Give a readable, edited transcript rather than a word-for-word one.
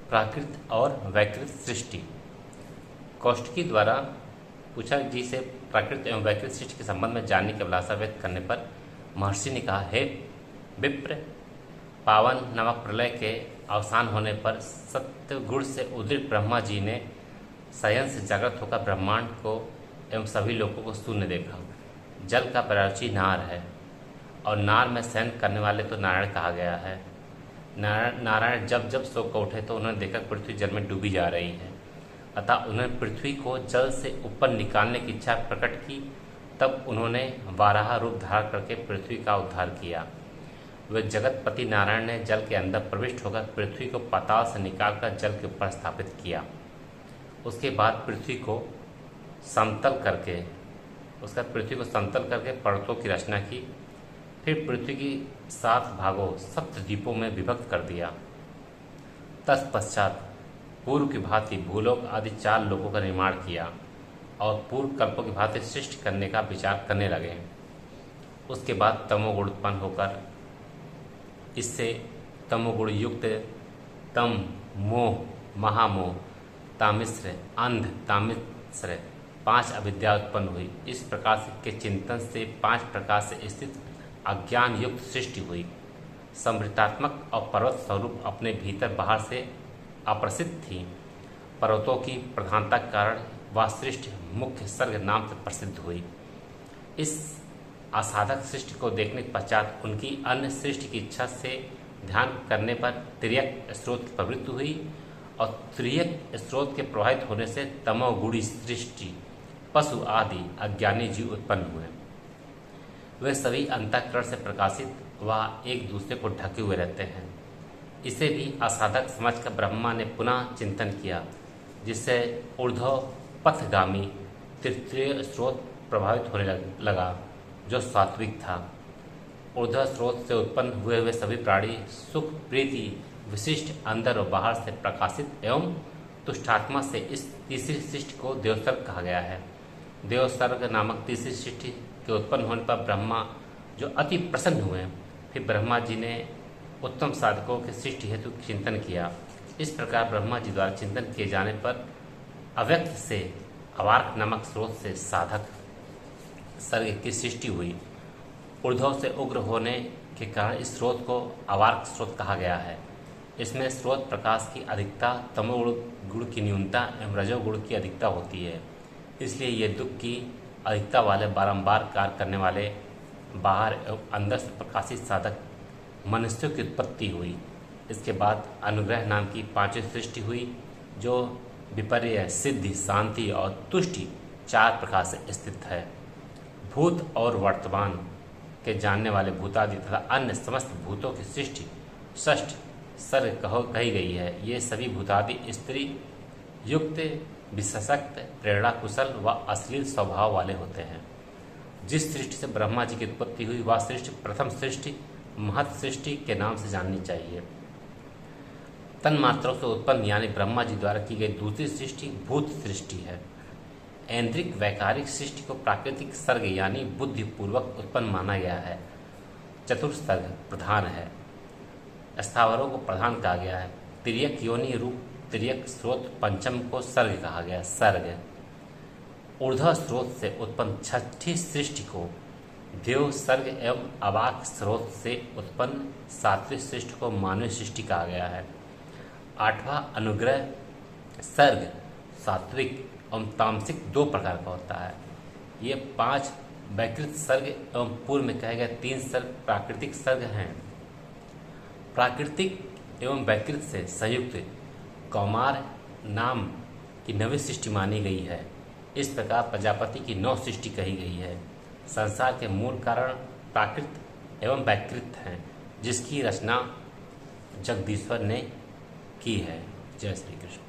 प्राकृत और वैकृत सृष्टि। कौष्टकी द्वारा पूछा जी से प्राकृत एवं वैकृत सृष्टि के संबंध में जानने की अभिलाषा व्यक्त करने पर महर्षि ने कहा, हे विप्र, पावन नामक प्रलय के अवसान होने पर सत्य से उदित ब्रह्मा जी ने शयन से जागृत होकर ब्रह्मांड को एवं सभी लोगों को शून्य देखा। जल का पर्यायवाची नार है और नार में शयन करने वाले तो नारायण कहा गया है। नारायण जब जब सो कर उठे तो उन्होंने देखा पृथ्वी जल में डूबी जा रही है, अतः उन्होंने पृथ्वी को जल से ऊपर निकालने की इच्छा प्रकट की। तब उन्होंने वाराह रूप धारण करके पृथ्वी का उद्धार किया। वे जगतपति नारायण ने जल के अंदर प्रविष्ट होकर पृथ्वी को पाताल से निकालकर जल के ऊपर स्थापित किया। उसके बाद पृथ्वी को समतल करके पर्वतों की रचना की। फिर पृथ्वी की 7 भागों सप्तद्वीपों में विभक्त कर दिया। तत्पश्चात पूर्व की भांति भूलोक आदि 4 लोकों का निर्माण किया और पूर्व कल्पों की भांति सृष्टि करने का विचार करने लगे। उसके बाद तमोगुण उत्पन्न होकर इससे तमोगुण युक्त तम, मोह, महामोह, तामिश्र, अंध, तामिश्र 5 अविद्या उत्पन्न हुई। इस प्रकार के चिंतन से 5 प्रकार से स्थित अज्ञान युक्त सृष्टि हुई। समृतात्मक और पर्वत स्वरूप अपने भीतर बाहर से अप्रसिद्ध थी। पर्वतों की प्रधानता के कारण वह सृष्टि मुख्य सर्ग नाम से प्रसिद्ध हुई। इस असाधक सृष्टि को देखने के पश्चात उनकी अन्य सृष्टि की इच्छा से ध्यान करने पर तिर्यक स्रोत की प्रवृत्ति हुई और तिर्यक स्रोत के प्रवाहित होने से तमोगुणी सृष्टि पशु आदि अज्ञानी जीव उत्पन्न हुए। वे सभी अंतःकरण से प्रकाशित व एक दूसरे को ढके हुए रहते हैं। इसे भी असाधक समझकर ब्रह्मा ने पुनः चिंतन किया, जिससे ऊर्ध्व पथगामी तृतीय स्रोत प्रभावित होने लगा, जो सात्विक था। ऊर्ध्व स्रोत से उत्पन्न हुए हुए सभी प्राणी सुख प्रीति विशिष्ट अंदर और बाहर से प्रकाशित एवं तुष्टात्मा से इस तीसरी सृष्टि को देवसर्ग कहा गया है। देवसर्ग नामक तीसरी सृष्टि के उत्पन्न होने पर ब्रह्मा जो अति प्रसन्न हुए। फिर ब्रह्मा जी ने उत्तम साधकों के सृष्टि हेतु चिंतन किया। इस प्रकार ब्रह्मा जी द्वारा चिंतन किए जाने पर अव्यक्त से अवार्क नामक स्रोत से साधक सर्ग की सृष्टि हुई। ऊर्ध्व से उग्र होने के कारण इस स्रोत को अवार्क स्रोत कहा गया है। इसमें स्रोत प्रकाश की अधिकता, तमोगुण की न्यूनता एवं रजोगुण की अधिकता होती है। इसलिए ये दुख की अधिकता वाले बारंबार कार्य करने वाले बाहर एवं अंदर से प्रकाशित साधक मनुष्यों की उत्पत्ति हुई। इसके बाद अनुग्रह नाम की 5वीं सृष्टि हुई, जो विपर्य, सिद्धि, शांति और तुष्टि 4 प्रकार से स्थित है। भूत और वर्तमान के जानने वाले भूतादि तथा अन्य समस्त भूतों की सृष्टि 6ठ सर्ग कही गई है। ये सभी भूतादि स्त्री युक्त, विशेषक्त, प्रेरणा कुशल व अश्लील स्वभाव वाले होते हैं। जिस सृष्टि से ब्रह्मा जी की उत्पत्ति हुई वह सृष्टि प्रथम सृष्टि महत सृष्टि के नाम से जाननी चाहिए। तन्मात्रों से उत्पन्न यानी ब्रह्मा जी द्वारा की गई दूसरी सृष्टि भूत सृष्टि है। ऐन्द्रिक वैकारिक सृष्टि को प्राकृतिक सर्ग यानी बुद्धिपूर्वक उत्पन्न माना गया है। चतुर्सर्ग प्रधान है। स्थावरों को प्रधान कहा गया है। तिर्यक योनि रूप तिर्यक स्रोत पंचम को सर्ग कहा गया। सर्ग ऊर्ध्व स्रोत से उत्पन्न 6ठी सृष्टि को देव सर्ग एवं अवाक स्रोत से उत्पन्न 7वीं सृष्टि को मानव सृष्टि कहा गया है। 8वां अनुग्रह सर्ग सात्विक एवं तामसिक 2 प्रकार का होता है। ये 5 वैकृत सर्ग एवं पूर्व में कहे गए 3 सर्ग प्राकृतिक सर्ग हैं। प्राकृतिक एवं वैकृत से संयुक्त कौमार नाम की 9वीं सृष्टि मानी गई है। इस प्रकार प्रजापति की 9 सृष्टि कही गई है। संसार के मूल कारण प्राकृत एवं वैकृत हैं, जिसकी रचना जगदीश्वर ने की है। जय श्री कृष्ण।